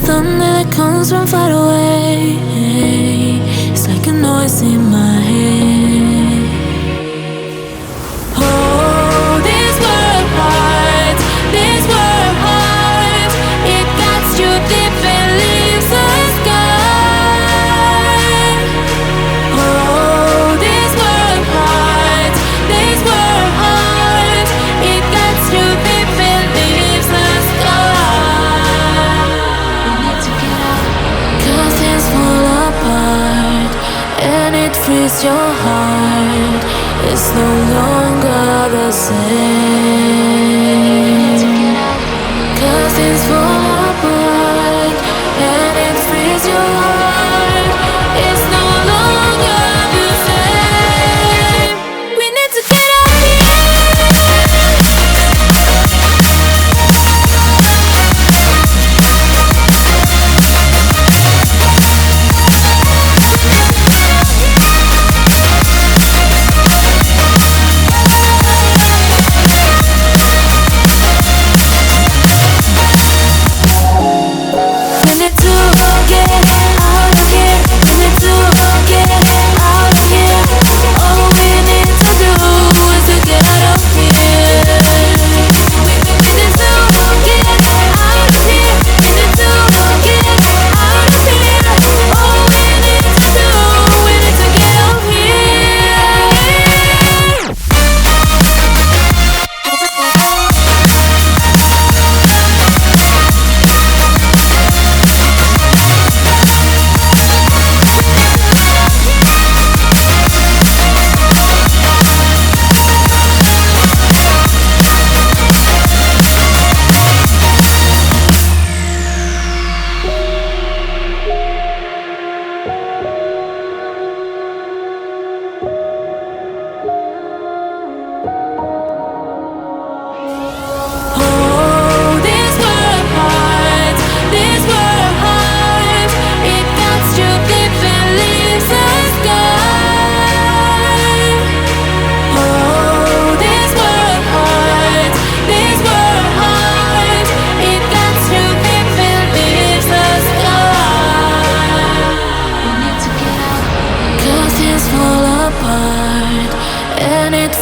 thunder that comes from far away. It's like a noise in my head. Oh, this world hurts, this world hurts. It cuts you deep and leaves a scar. Oh, this world hurts, this world hurts. It cuts you deep and leaves a scar. We need to get out. 'Cause things fall apart and it frees your heart. It's no longer the same. 'Cause things fall apart and it frees your heart. It's no longer the same. We need to get out of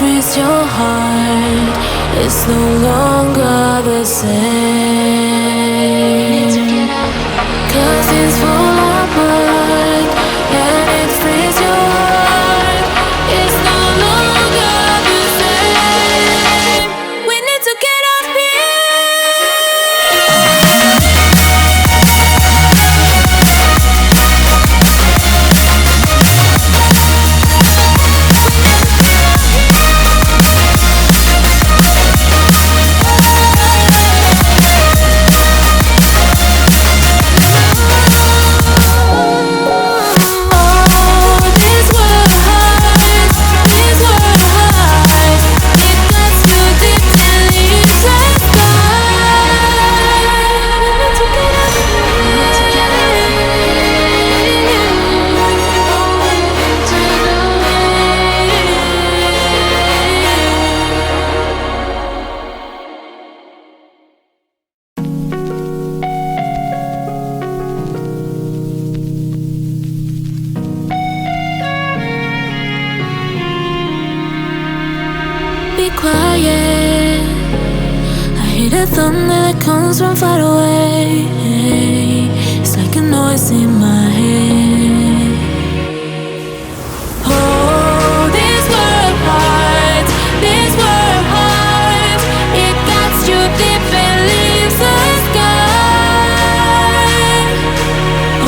frees your heart. It's no longer the same. 'Cause things fall apart and it frees your heart. It's no longer the same. We need to get out here. Be quiet. I hear the thunder that comes from far away. It's like a noise in my head. Oh, this world hurts, this world hurts. It cuts you deep and leaves a scar.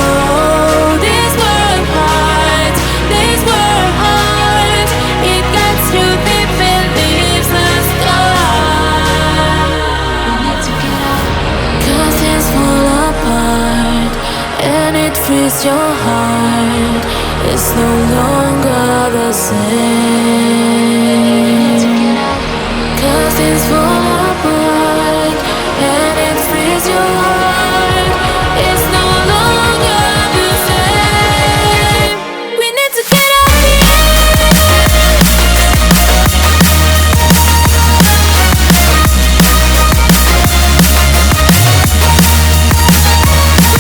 Oh, this world hurts, this world hurts. It cuts you deep and leaves a scar. We need to get out. 'Cause things fall apart and it frees your heart. It's no longer the same. 'Cause things fall apart and it frees your heart. It's no longer the same. We need to get out of here.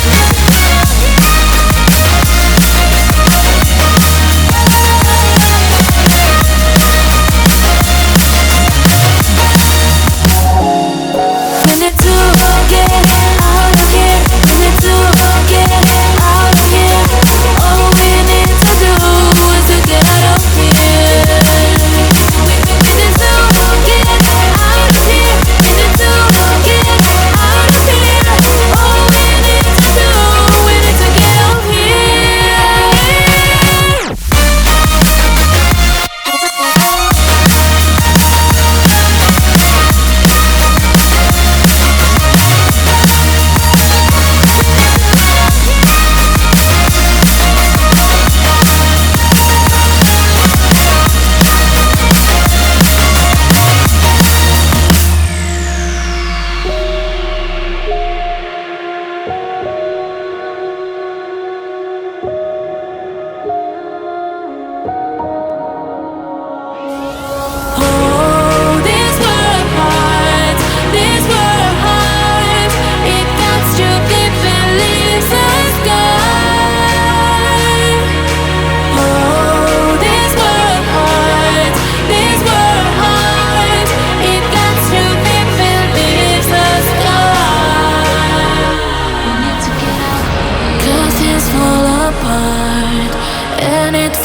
We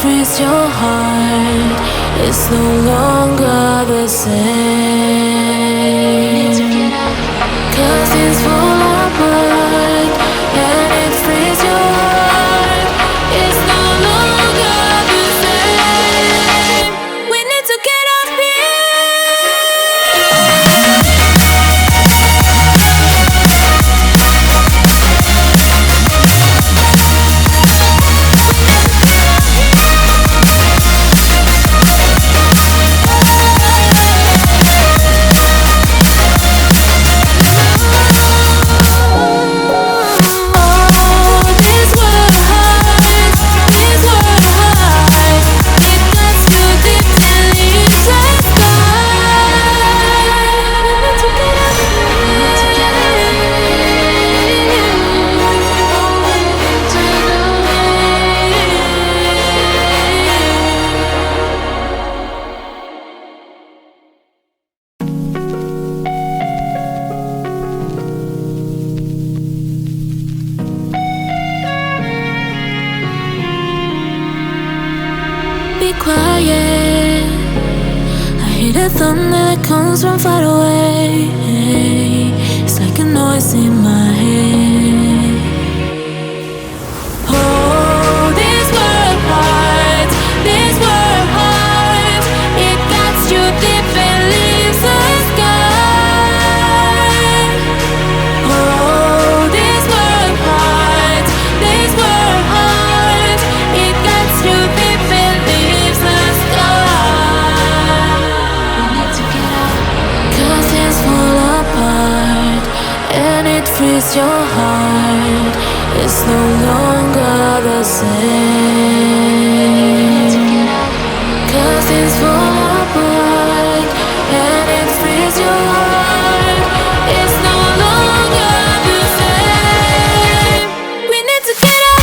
frees your heart. It's no longer the same. 'Cause things fall apart and it frees your heart. It's no longer the same. We need to get up be quiet. I hear the thunder that comes from far away. It's like a noise in my head. Oh, these were hard, these were hard. It cuts you deep and leaves a scar. Oh, these were hard, these were hard. It cuts you deep and leaves a scar. We need to get up, 'cause things fall apart and it frees your heart. It's no longer the same. 'Cause things fall apart and it frees your heart. It's no longer the same. We need to get up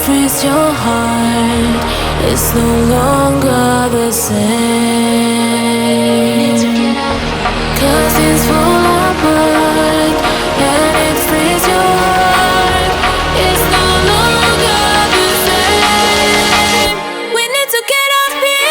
frees your heart. It's no longer the same. 'Cause things fall apart and it frees your heart. It's no longer the same. We need to get up here.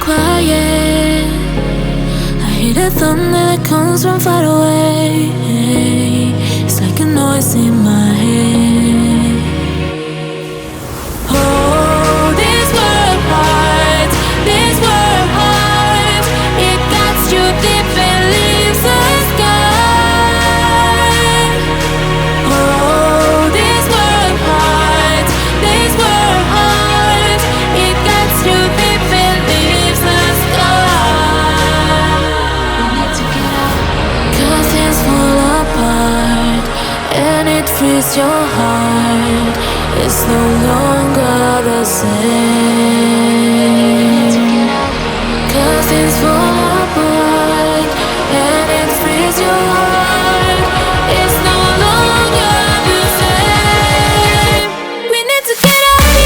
quiet. I hear the thunder that comes from far away. It's like a noise in my head. Oh, this world hurts, this world hurts. It cuts you deep and leaves the sky. Oh, this world hurts, this world hurts. It cuts you deep and leaves the sky. We need to get out. Curtains fall apart and it frees your heart. It's no longer the same. Curtains fall apart and it frees your heart. It's no longer the same. We need to get out of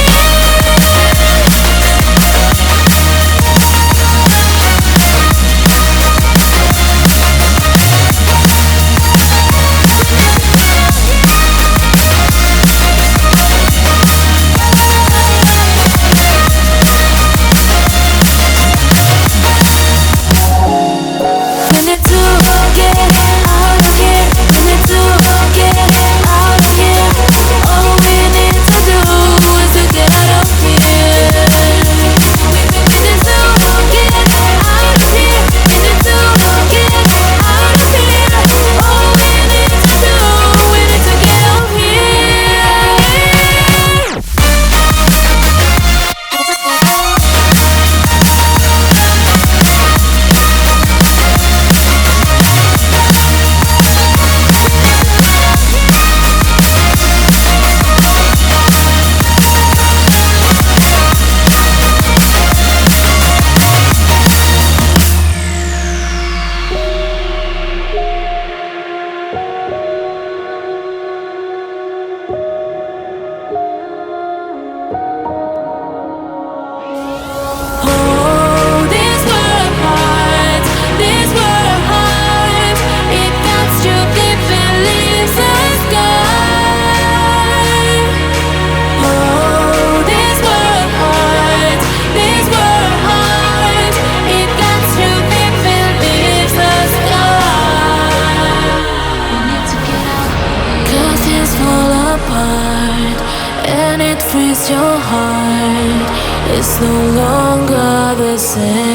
your heart. It's no longer the same.